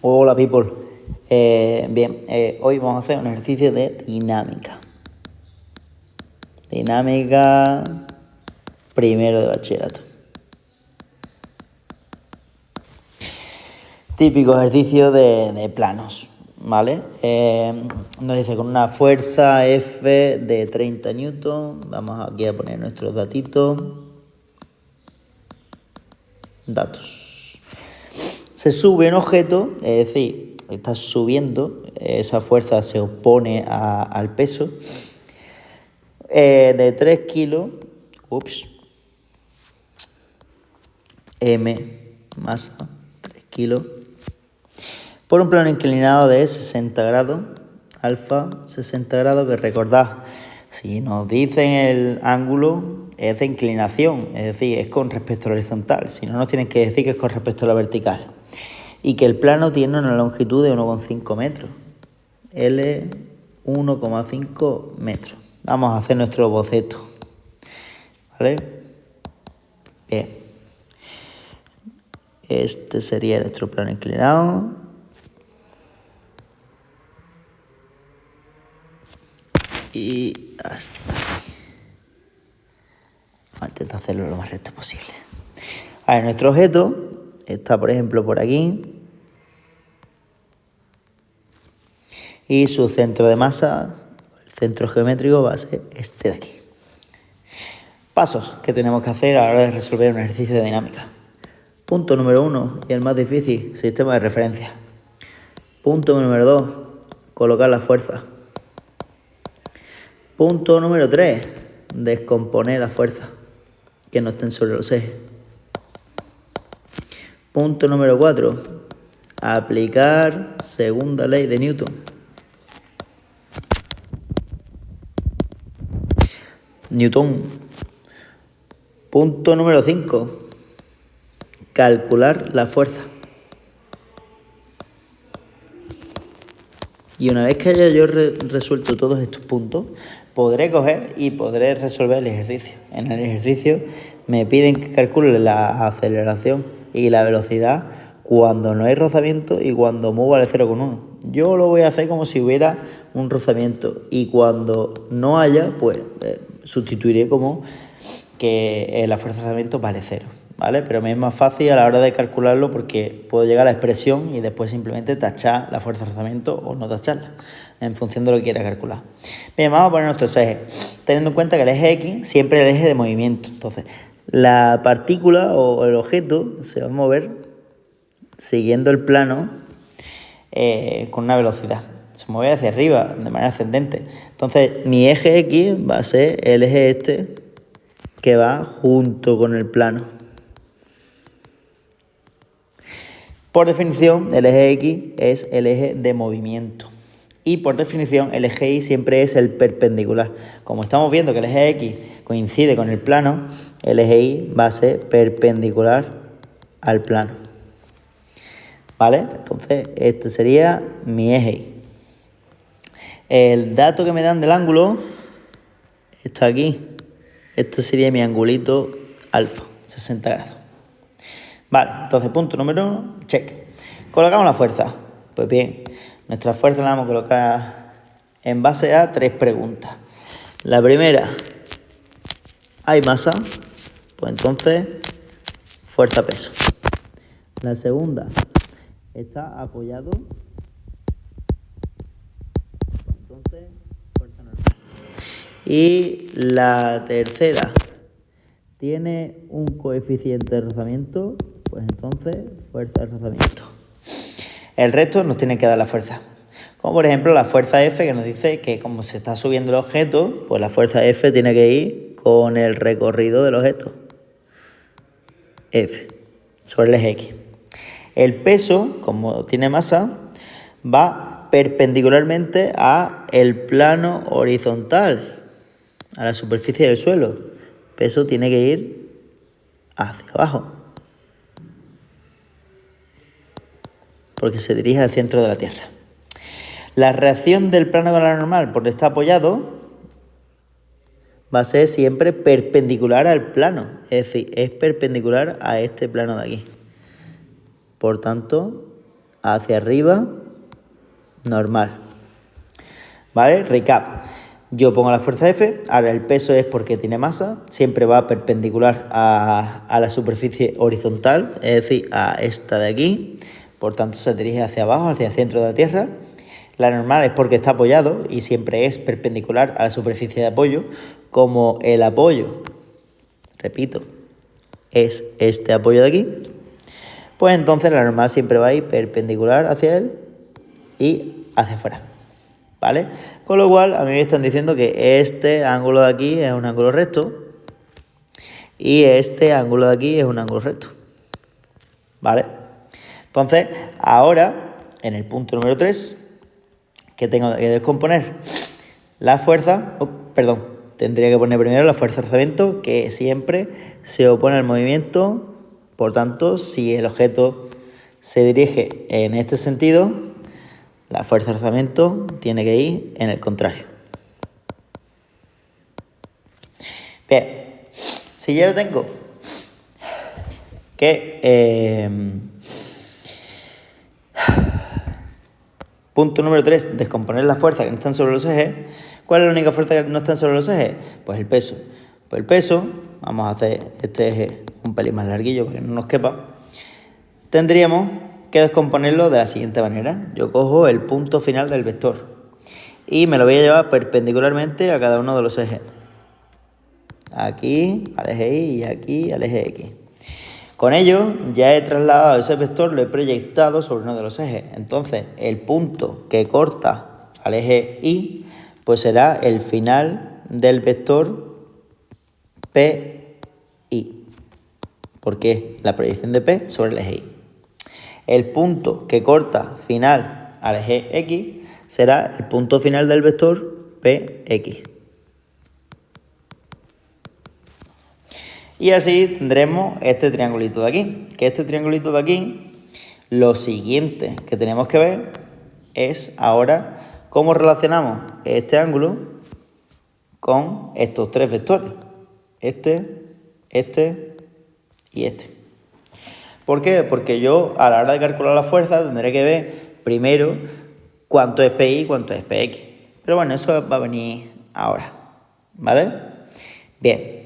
Hola people. Hoy vamos a hacer un ejercicio de dinámica. Dinámica primero de bachillerato. Típico ejercicio de planos, ¿vale? Nos dice con una fuerza F de 30 newton. Vamos aquí a poner nuestros datitos. Datos. Se sube un objeto, es decir, está subiendo, esa fuerza se opone al peso, de 3 kilos, M, masa, 3 kilos, por un plano inclinado de 60 grados, alfa 60 grados, que recordad, si nos dicen el ángulo es de inclinación, es decir, es con respecto a la horizontal, si no nos tienen que decir que es con respecto a la vertical. Y que el plano tiene una longitud de 1,5 metros. L 1,5 metros. Vamos a hacer nuestro boceto. ¿Vale? Bien. Este sería nuestro plano inclinado. Y hasta aquí. Vamos a intentar hacerlo lo más recto posible. A ver, nuestro objeto está, por ejemplo, por aquí. Y su centro de masa, el centro geométrico, va a ser este de aquí. Pasos que tenemos que hacer a la hora de resolver un ejercicio de dinámica. Punto número 1, y el más difícil, sistema de referencia. Punto número 2, colocar la fuerza. Punto número 3, descomponer la fuerza, que no estén sobre los ejes. Punto número 4, aplicar segunda ley de Newton. Punto número 5, calcular la fuerza. Y una vez que haya yo resuelto todos estos puntos, podré coger y podré resolver el ejercicio. En el ejercicio me piden que calcule la aceleración y la velocidad cuando no hay rozamiento y cuando mu vale 0,1. Yo lo voy a hacer como si hubiera un rozamiento, y cuando no haya, pues sustituiré como que la fuerza de rozamiento vale 0, ¿vale? Pero me es más fácil a la hora de calcularlo porque puedo llegar a la expresión y después simplemente tachar la fuerza de rozamiento o no tacharla, en función de lo que quiera calcular. Bien, vamos a poner nuestros ejes, teniendo en cuenta que el eje X siempre es el eje de movimiento. Entonces, la partícula o el objeto se va a mover siguiendo el plano con una velocidad. Se mueve hacia arriba de manera ascendente. Entonces, mi eje X va a ser el eje este que va junto con el plano. Por definición, el eje X es el eje de movimiento. Y por definición, el eje Y siempre es el perpendicular. Como estamos viendo que el eje X coincide con el plano, el eje Y va a ser perpendicular al plano. ¿Vale? Entonces, este sería mi eje Y. El dato que me dan del ángulo está aquí. Este sería mi angulito alfa, 60 grados. Vale, entonces punto número 1, check. Colocamos la fuerza. Pues bien, nuestra fuerza la vamos a colocar en base a 3 preguntas. La primera, ¿hay masa? Pues entonces, fuerza-peso. La segunda, ¿está apoyado? Pues entonces, fuerza normal. Y la tercera, ¿tiene un coeficiente de rozamiento? Pues entonces, fuerza de rozamiento. El resto nos tiene que dar la fuerza. Como por ejemplo la fuerza F, que nos dice que como se está subiendo el objeto, pues la fuerza F tiene que ir con el recorrido del objeto. F, sobre el eje X. El peso, como tiene masa, va perpendicularmente a el plano horizontal, a la superficie del suelo. Peso tiene que ir hacia abajo, porque se dirige al centro de la Tierra. La reacción del plano con la normal, porque está apoyado, va a ser siempre perpendicular al plano, es decir, es perpendicular a este plano de aquí. Por tanto, hacia arriba, normal. ¿Vale? Recap. Yo pongo la fuerza F, ahora el peso es porque tiene masa, siempre va perpendicular a la superficie horizontal, es decir, a esta de aquí, por tanto se dirige hacia abajo, hacia el centro de la Tierra. La normal es porque está apoyado y siempre es perpendicular a la superficie de apoyo, como el apoyo, repito, es este apoyo de aquí, pues entonces la normal siempre va a ir perpendicular hacia él y hacia afuera. ¿Vale? Con lo cual, a mí me están diciendo que este ángulo de aquí es un ángulo recto y este ángulo de aquí es un ángulo recto. ¿Vale? Entonces, ahora, en el punto número 3, que tengo que descomponer la fuerza, tendría que poner primero la fuerza de rozamiento, que siempre se opone al movimiento. Por tanto, si el objeto se dirige en este sentido, la fuerza de rozamiento tiene que ir en el contrario. Bien, si ya lo tengo que... punto número 3, descomponer las fuerzas que no están sobre los ejes. ¿Cuál es la única fuerza que no están sobre los ejes? Pues el peso. Pues el peso, vamos a hacer este eje un pelín más larguillo para que no nos quepa. Tendríamos que descomponerlo de la siguiente manera. Yo cojo el punto final del vector y me lo voy a llevar perpendicularmente a cada uno de los ejes. Aquí al eje Y y aquí al eje X. Con ello ya he trasladado ese vector, lo he proyectado sobre uno de los ejes. Entonces el punto que corta al eje Y pues será el final del vector PI, porque es la proyección de P sobre el eje Y. El punto que corta final al eje X será el punto final del vector PX. Y así tendremos este triangulito de aquí. Que este triangulito de aquí, lo siguiente que tenemos que ver es ahora cómo relacionamos este ángulo con estos tres vectores. Este y este. ¿Por qué? Porque yo a la hora de calcular la fuerza tendré que ver primero cuánto es PI y cuánto es PX. Pero bueno, eso va a venir ahora. ¿Vale? Bien.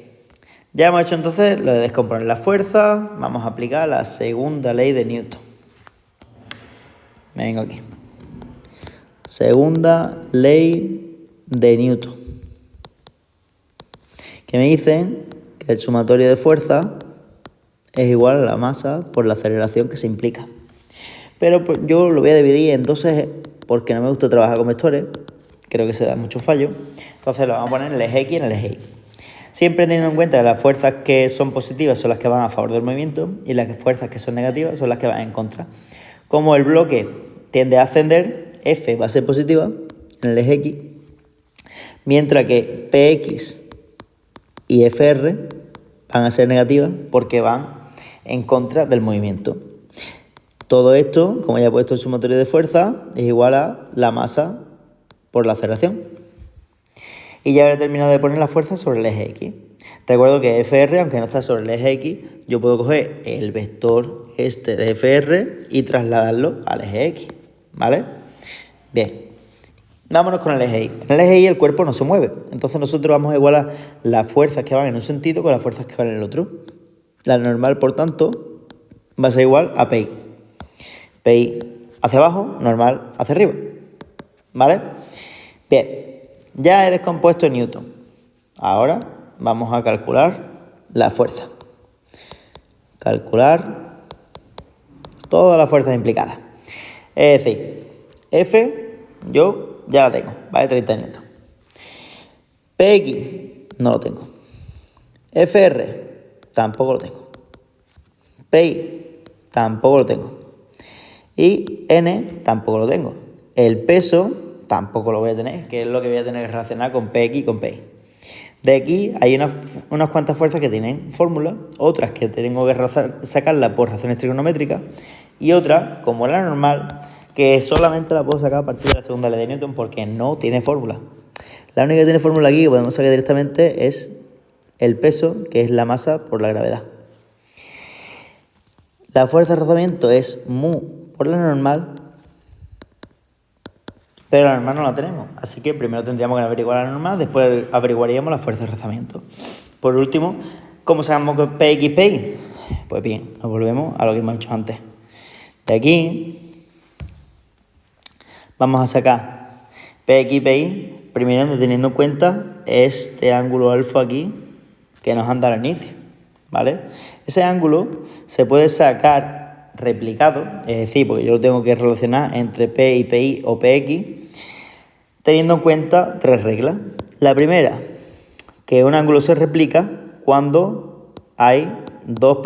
Ya hemos hecho entonces lo de descomponer la fuerza. Vamos a aplicar la segunda ley de Newton. Me vengo aquí. Segunda ley de Newton. Que me dicen que el sumatorio de fuerza es igual a la masa por la aceleración que se implica. Pero pues, yo lo voy a dividir en dos ejes porque no me gusta trabajar con vectores. Creo que se dan muchos fallos. Entonces lo vamos a poner en el eje X y en el eje Y. Siempre teniendo en cuenta que las fuerzas que son positivas son las que van a favor del movimiento y las fuerzas que son negativas son las que van en contra. Como el bloque tiende a ascender, F va a ser positiva en el eje X, mientras que PX y FR van a ser negativas porque van en contra del movimiento. Todo esto, como ya he puesto el sumatorio de fuerza, es igual a la masa por la aceleración. Y ya he terminado de poner la fuerza sobre el eje X. Recuerdo que FR, aunque no está sobre el eje X, yo puedo coger el vector este de FR y trasladarlo al eje X. ¿Vale? Bien. Vámonos con el eje Y. En el eje Y el cuerpo no se mueve. Entonces nosotros vamos a igualar las fuerzas que van en un sentido con las fuerzas que van en el otro. La normal, por tanto, va a ser igual a PI. PI hacia abajo, normal hacia arriba. ¿Vale? Bien. Ya he descompuesto en Newton. Ahora vamos a calcular la fuerza. Calcular todas las fuerzas implicadas. Es decir, F yo ya la tengo, ¿vale? 30 newton. PX no lo tengo. FR tampoco lo tengo. PI tampoco lo tengo. Y N tampoco lo tengo. El peso tampoco lo voy a tener, que es lo que voy a tener que relacionar con PX y con PI. De aquí hay unas cuantas fuerzas que tienen fórmula, otras que tengo que sacarlas por razones trigonométricas y otras, como la normal, que solamente la puedo sacar a partir de la segunda ley de Newton porque no tiene fórmula. La única que tiene fórmula aquí que podemos sacar directamente es el peso, que es la masa por la gravedad. La fuerza de rozamiento es mu por la normal, pero la normal no la tenemos. Así que primero tendríamos que averiguar la normal, después averiguaríamos la fuerza de rozamiento. Por último, ¿cómo sacamos PX, PI? Pues bien, nos volvemos a lo que hemos hecho antes. De aquí vamos a sacar PX, PI, primero teniendo en cuenta este ángulo alfa aquí que nos han dado al inicio, ¿vale? Ese ángulo se puede sacar replicado, es decir, porque yo lo tengo que relacionar entre P y PI o PX, teniendo en cuenta tres reglas. La primera, que un ángulo se replica cuando hay dos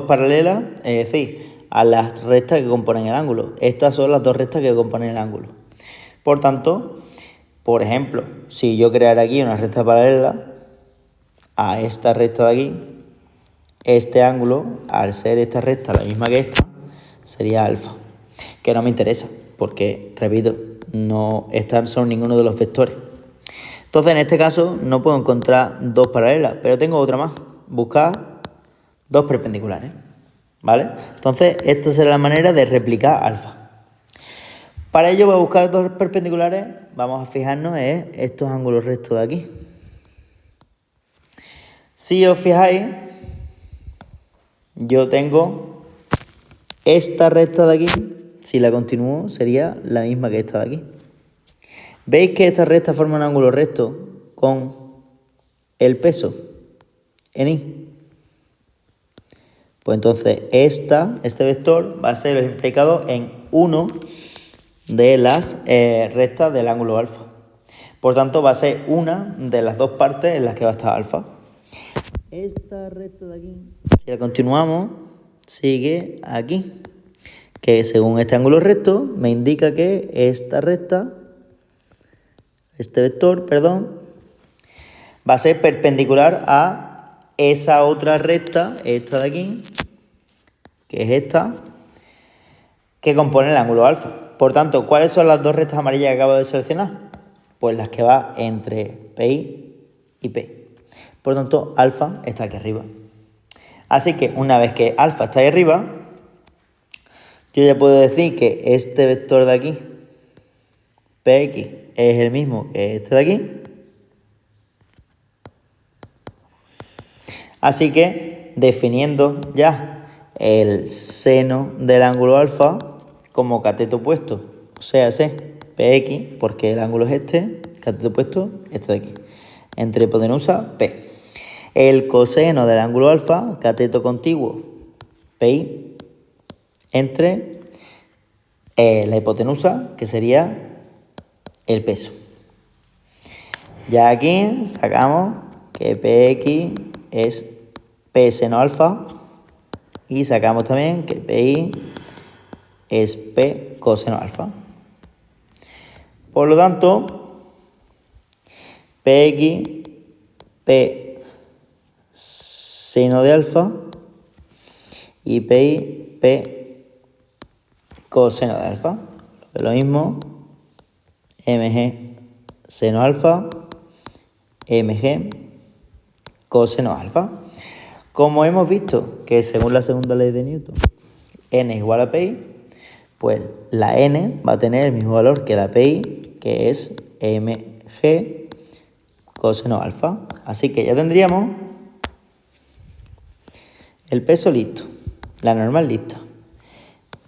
paralelas, es decir, a las rectas que componen el ángulo. Estas son las dos rectas que componen el ángulo. Por tanto, por ejemplo, si yo creara aquí una recta paralela a esta recta de aquí, este ángulo, al ser esta recta la misma que esta, sería alfa, que no me interesa, porque, repito, no están son ninguno de los vectores. Entonces, en este caso, no puedo encontrar dos paralelas, pero tengo otra más, buscar dos perpendiculares, ¿vale? Entonces, esta será la manera de replicar alfa. Para ello voy a buscar dos perpendiculares, vamos a fijarnos en estos ángulos rectos de aquí. Si os fijáis, yo tengo esta recta de aquí, si la continúo sería la misma que esta de aquí. ¿Veis que esta recta forma un ángulo recto con el peso en I? Pues entonces este vector va a ser implicado en uno de las rectas del ángulo alfa. Por tanto, va a ser una de las dos partes en las que va a estar alfa. Esta recta de aquí, si la continuamos, sigue aquí, que según este ángulo recto me indica que esta recta, este vector, perdón, va a ser perpendicular a esa otra recta, esta de aquí, que es esta, que compone el ángulo alfa. Por tanto, ¿cuáles son las dos rectas amarillas que acabo de seleccionar? Pues las que va entre PI y P. Por tanto, alfa está aquí arriba. Así que una vez que alfa está ahí arriba, yo ya puedo decir que este vector de aquí, PX, es el mismo que este de aquí. Así que, definiendo ya el seno del ángulo alfa como cateto opuesto, o sea, PX, porque el ángulo es este, cateto opuesto, este de aquí, entre hipotenusa, P. El coseno del ángulo alfa, cateto contiguo, PI, entre la hipotenusa, que sería el peso. Ya aquí sacamos que PX es P seno alfa y sacamos también que PI es P coseno alfa. Por lo tanto, PX, P seno de alfa y PI, P coseno de alfa. Lo mismo, MG seno alfa, MG coseno alfa. Como hemos visto que según la segunda ley de Newton, n es igual a PI, pues la n va a tener el mismo valor que la PI, que es mg coseno alfa. Así que ya tendríamos el peso listo, la normal lista,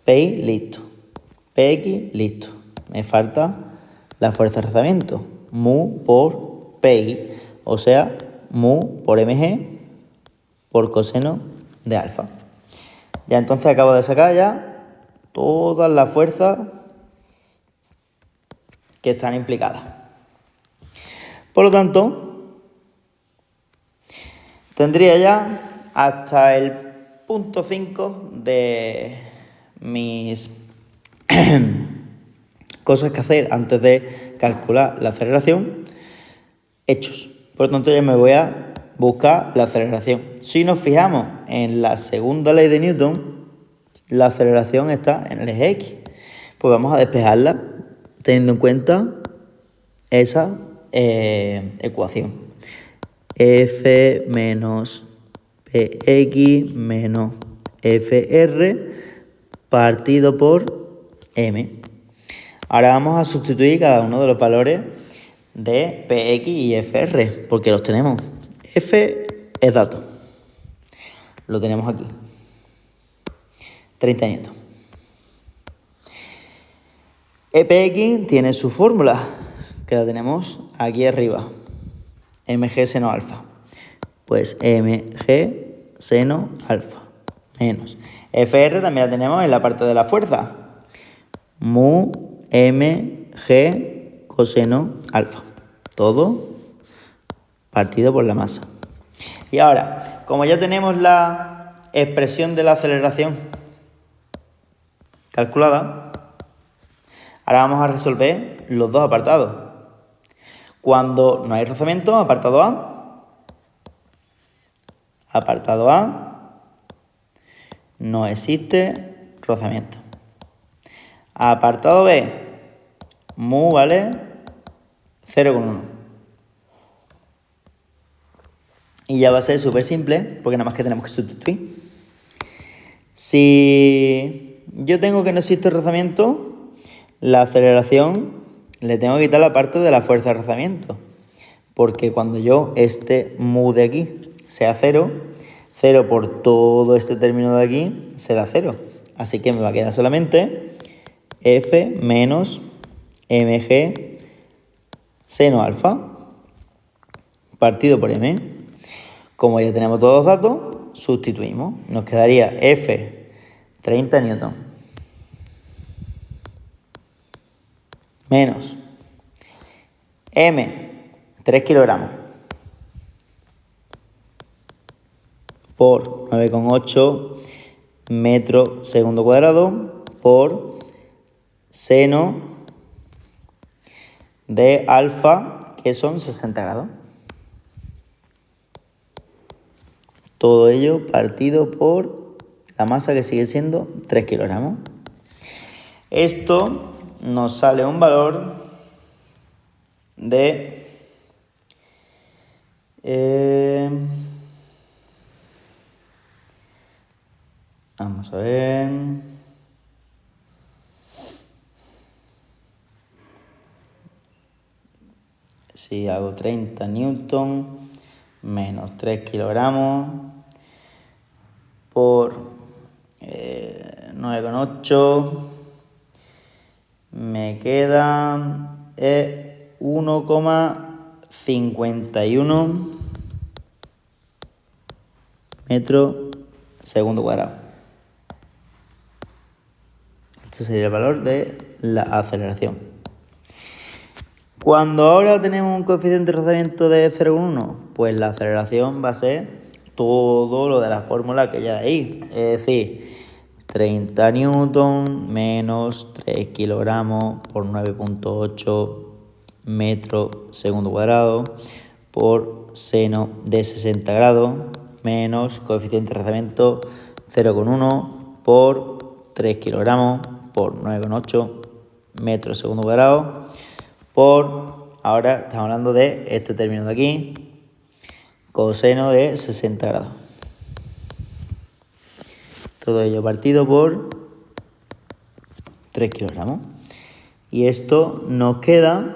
PI listo, PX listo. Me falta la fuerza de rozamiento, mu por PI, o sea, mu por mg por coseno de alfa. Ya entonces acabo de sacar ya todas las fuerzas que están implicadas. Por lo tanto, tendría ya hasta el punto 5 de mis cosas que hacer antes de calcular la aceleración hechos. Por lo tanto, ya me voy a buscar la aceleración. Si nos fijamos en la segunda ley de Newton, la aceleración está en el eje X. Pues vamos a despejarla teniendo en cuenta esa ecuación. F menos Px menos Fr partido por m. Ahora vamos a sustituir cada uno de los valores de Px y Fr, porque los tenemos. F es dato. Lo tenemos aquí. 30 newton. Epx tiene su fórmula, que la tenemos aquí arriba. Mg seno alfa. Pues mg seno alfa menos. Fr también la tenemos en la parte de la fuerza. Mu mg coseno alfa. Todo partido por la masa. Y ahora, como ya tenemos la expresión de la aceleración calculada, ahora vamos a resolver los dos apartados. Cuando no hay rozamiento, apartado A. Apartado A, no existe rozamiento. Apartado B, mu vale 0,1. Y ya va a ser súper simple, porque nada más que tenemos que sustituir. Si yo tengo que no existe rozamiento, la aceleración le tengo que quitar la parte de la fuerza de rozamiento. Porque cuando yo este mu de aquí sea 0, 0 por todo este término de aquí será 0. Así que me va a quedar solamente F menos mg seno alfa partido por m. Como ya tenemos todos los datos, sustituimos. Nos quedaría F 30 newton menos m 3 kilogramos por 9,8 metros segundo cuadrado por seno de alfa, que son 60 grados. Todo ello partido por la masa, que sigue siendo 3 kilogramos. Esto nos sale un valor de vamos a ver. Si hago 30 newton menos 3 kilogramos por 9,8 me queda 1,51 metros segundo cuadrado. Este sería el valor de la aceleración. Cuando ahora tenemos un coeficiente de rozamiento de 0,1, pues la aceleración va a ser todo lo de la fórmula que ya hay. Es decir, 30 newton menos 3 kilogramos por 9,8 metros segundo cuadrado por seno de 60 grados menos coeficiente de rozamiento 0,1 por 3 kilogramos por 9,8 metros segundo cuadrado por, ahora estamos hablando de este término de aquí, coseno de 60 grados. Todo ello partido por 3 kilogramos. Y esto nos queda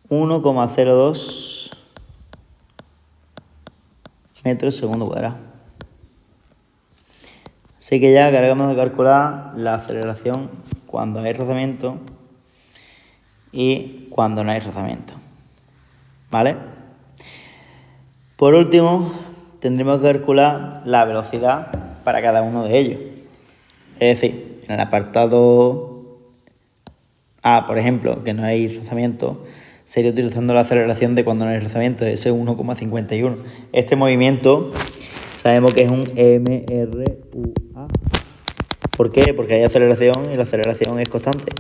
1,02 metros segundo cuadrado. Así que ya cargamos de calcular la aceleración cuando hay rozamiento y cuando no hay rozamiento. ¿Vale? Por último, tendremos que calcular la velocidad para cada uno de ellos. Es decir, en el apartado A, por ejemplo, que no hay rozamiento, sería utilizando la aceleración de cuando no hay rozamiento, ese 1,51. Este movimiento sabemos que es un MRUA. ¿Por qué? Porque hay aceleración y la aceleración es constante.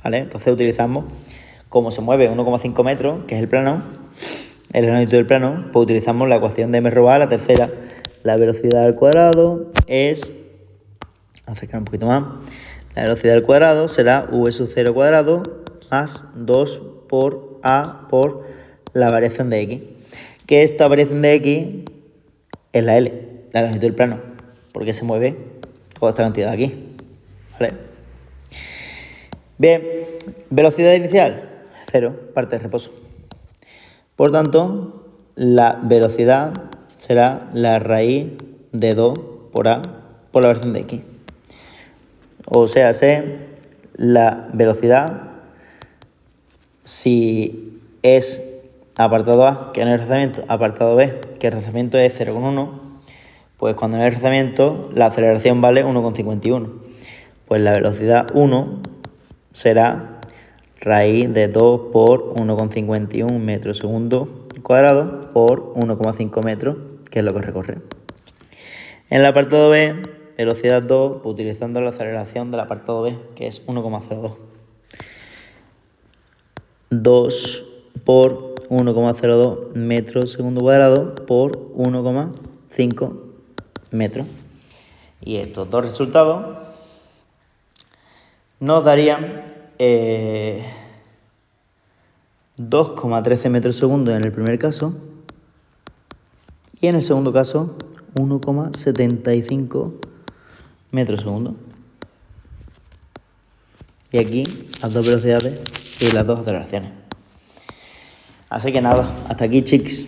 ¿Vale? Entonces utilizamos, como se mueve 1,5 metros, que es el plano, el longitud del plano, pues utilizamos la ecuación de MRUA, la tercera. La velocidad al cuadrado es, acercar un poquito más, la velocidad al cuadrado será v sub 0 cuadrado más 2 por a por la variación de x. Que esta variación de x es la L, la longitud del plano. porque se mueve toda esta cantidad aquí, ¿vale? Bien, velocidad inicial, 0, parte de reposo. Por tanto, la velocidad será la raíz de 2 por A por la variación de X. O sea, la velocidad, si es apartado A, que no es rozamiento, apartado B, que el rozamiento es 0,1, pues cuando no hay rozamiento, la aceleración vale 1,51. Pues la velocidad 1 será raíz de 2 por 1,51 metros segundo cuadrado por 1,5 metros, que es lo que recorre. En el apartado B, velocidad 2, pues utilizando la aceleración del apartado B, que es 1,02. 2 por 1,02 metros segundo cuadrado por 1,5 metros. Y estos dos resultados nos darían 2,13 metros segundos en el primer caso y en el segundo caso 1,75 metros segundos. Y aquí las dos velocidades y las dos aceleraciones. Así que nada, hasta aquí, chicos.